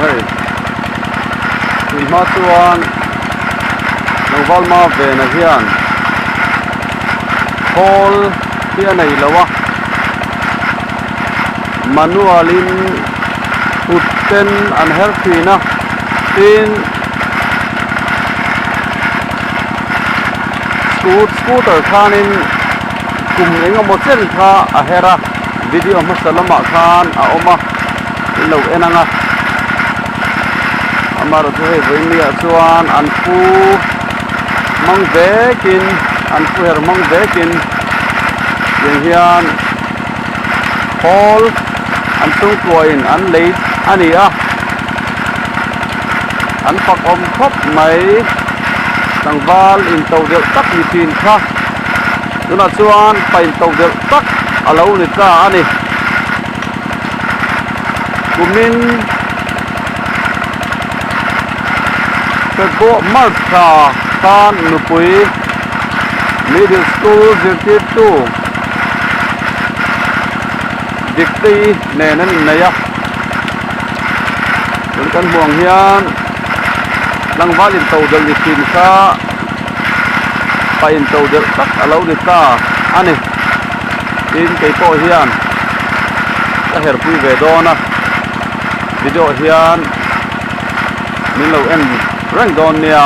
hey Hnuah chuan Tlangval ma ve na hian hall hi a nei lowa manualin putten an her thina tin scooter khanin kum engemaw chen kha a hera video hmasalama khan a oma lo enanga amar chu hei voinia chuan an pu mang vekin an pu her mang vekin yen hian hall an tung tuain an leit ani a an pak om khop mai Tlangval in tàu deuh tak ni tin kha tuna chuan pain tàu deuh tak alo ni ta ani kumin Pego Martha Tan Nupui Middle School Zirtip 2 Dikti Nenan Naya Kan buang hian Tlangval in tàu deuh ni tin kha pain tàu deuh tak alo ni ta ani tin kei po hian ta her pui ve dona video hian min lo en rang don nia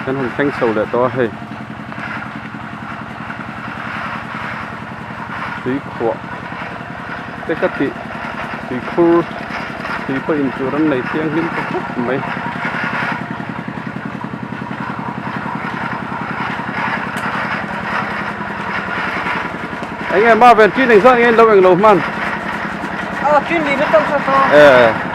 กันหุ่นแข็งโซ่เลยตัวเฮ้ยสีขวบเด็กติสีคูสีพออินจูรันในเที่ยงหินก็ปุ๊บไหมไอ้เงี้ยมาเป็นที่หนึ่งสักเงี้ยเราเองเรามันที่นี่ไม่ต้องสอน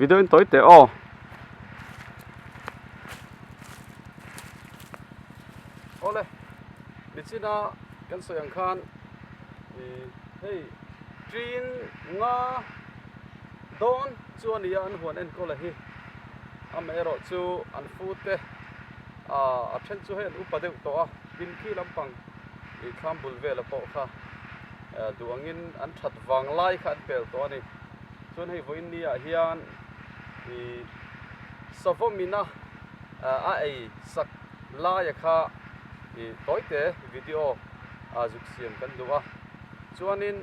video in tối tệ o ole bichina kan soyang khan hey trin nga don chuan ya an huan en ko la hi amero chu an fu te a then chu hen upadeu to a bin khi lampang I kham bul ve la po kha duangin an that wang lai khat pel to ani chuan hei voin ni a hian I savomina a ei sak la ya kha I toite video a juk siam kan duwa chuanin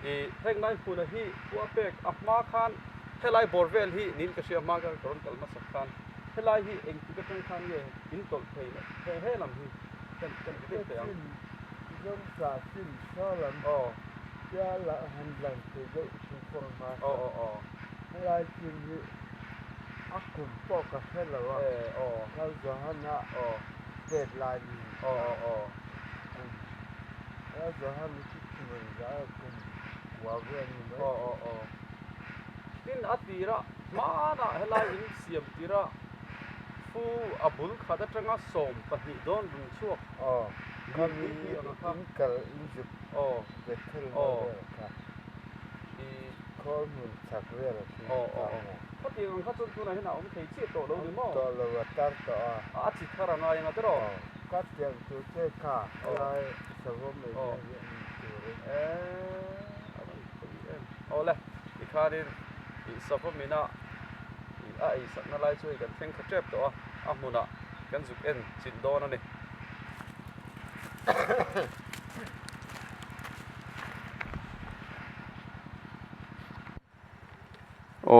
I heng nai phuna hi wa pek ahma khan helai borvel hi nin ka sia ma ka koron kalma sak khan helai hi eng ti ka khan ye in tol thei la he lam hi kan te te ang Jom sa sin salam. Ya la handlang te jo super ma. Helai tin hi akun po ka helawa. Kal jahana deadline. Ya jahana kitchen ga kun wa ve ni no. Tin atira mana helai in siam tira fu abul khada tanga som pahi don rung chuak Kami ingkal injuk betul ka I call mun sakwer Pati ang khatun tuna hina thei chi to lo ni mo to lo tar to a chi thara nga yang atro kat yang tu che ka lai savom me ole ikharin I savomina I ai sakna lai chui kan theng khatrep to a hmuna kan juk en chin don ani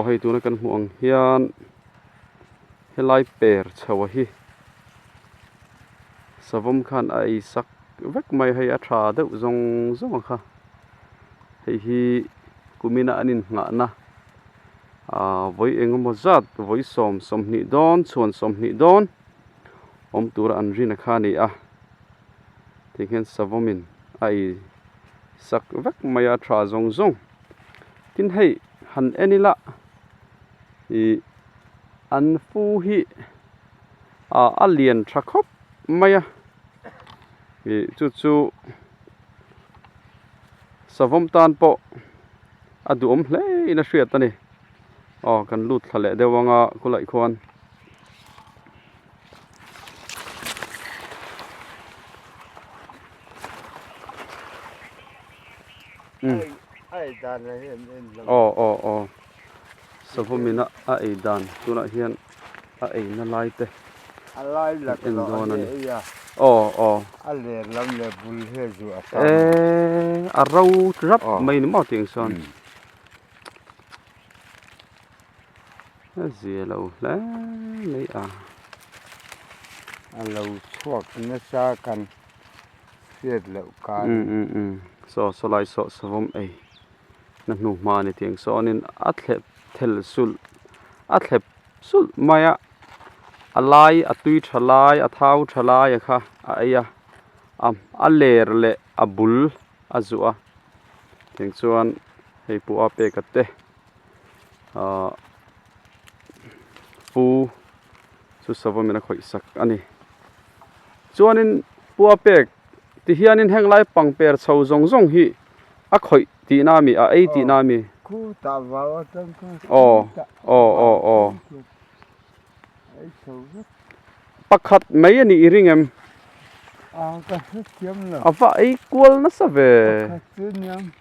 hei tuna kan hmuang hian helai per chawa hi savom khan ai sak vek mai hei a tha deuh zong zong kha hei hi kumina anin nga na voi engemaw zat voi som hnih dawn chuan som hnih dawn om tura an rin a kha ni a tikhen savomin ai sak vek mai a tha zong zong tin hei han enila I an fu hi a lian tha khop mai a chu savom tan po adu om hle ina hriat ani kan lut thale dewanga kulai khwan ai dan la hen savomina a ei dan tuna hian a ei na lai te alai la en don ani ya a le lam le bul he zu a a rau rap mai ni mo ting son a zia lo la nei a lo chuak na sa kan siet lo ka so lai so savom ei na nu ma ni ting so anin a thlep thel sul maya alai atui thalai athau thalai kha aya a ler le a bul azua ting chuan hei pu ape katte pu chu savomina khoi sak ani chuanin pu ape ti hianin henglai pangper chho zong zong hi a khoi ti na mi a ei ti na mi khu ta vào trong o ấy sầu rất pakhat mai ani iringem cái hết kiếm rồi ava ei kwal na sa ve cái thứ nhắm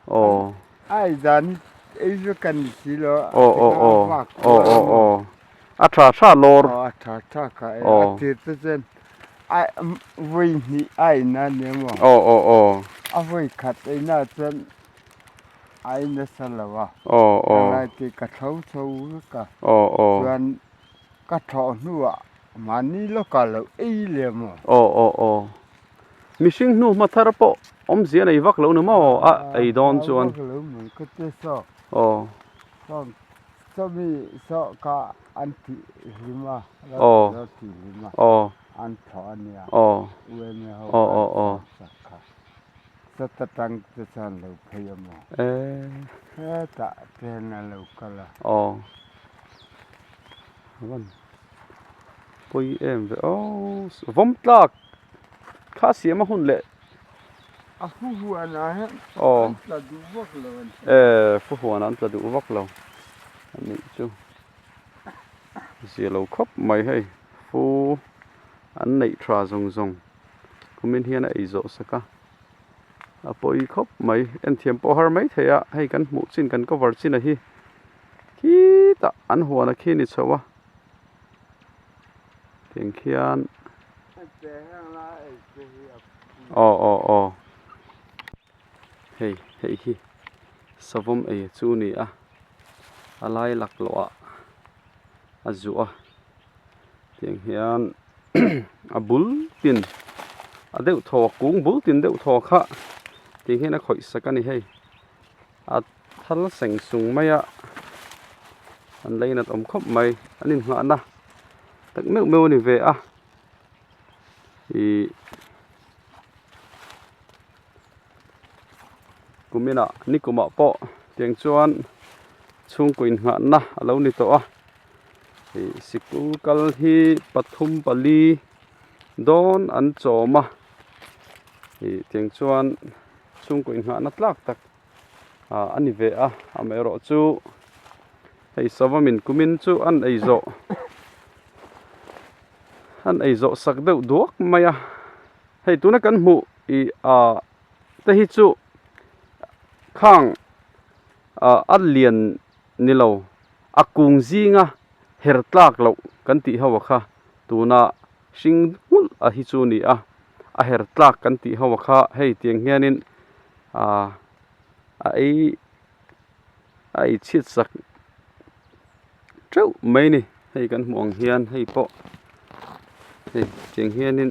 o ai dàn ấy cho cần gì lo a tha lor thà cái thiệt thế ai vui nhỉ ai nè nhỉ mà vui khát ai nè chân ai nè sao là vậy lại thì cái thấu thấu cả Chuan cái thọ Hnuah mà ní lo cả lo ấy liền mà mishing nu ma thar po om zia nei vak lo nu mo a ei don chuan cái thế sao xong sao mi sao cả anh chị lima lo chị lima anh thọ anh ya uê me ho sao ta tăng ta san lo phải mà thế ta tên là lo cả là vâng poi em ve vom tlak kha sia ma hun le Hnuah na he la du vak lo fu huan an tla du vak lo ani chu zia lo khop mai hei fu an nei tra zong zong kumin hian ei zo saka a poi khop mai en thiam po har mai theya hei kan mu chin kan cover chin a hi ki ta an huan a khi ni chawa tiếng khian hey hi savom ei chu ni a alai lak lo a zu a tiếng hian a bul tin a deuh thaw kung bul tin deuh thaw kha tiếng hian a khoi sakani hei a thal seng sung mai a an lein at om khop mai anin nga na tak meu ni ve a i kumina ni kuma po tiang chuan chung kuin nga na alo ni to a i sikul kal hi pathum pali don an choma i tiang chuan chung kuin nga na tlak tak ani ve a amero chu hei savamin kumin chu an ei zo sak deuh duak maya hei tuna kan hmu i te hi chu khang a lian ni lo a kung zinga her tlak lo kan ti hawa kha tuna hring hul a hi chu ni a her tlak kan ti hawa kha hei tiang hianin ai chit sak treu mai ni hei kan hmu ang hian hei po hei tiang hianin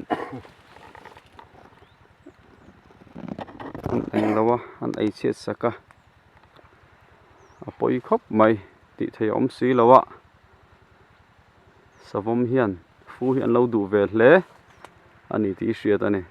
an eng lawa an ei chit saka a poi khop mai ti thei om si lawa savom hian fu hi an lo du ve hle ani ti hriat ani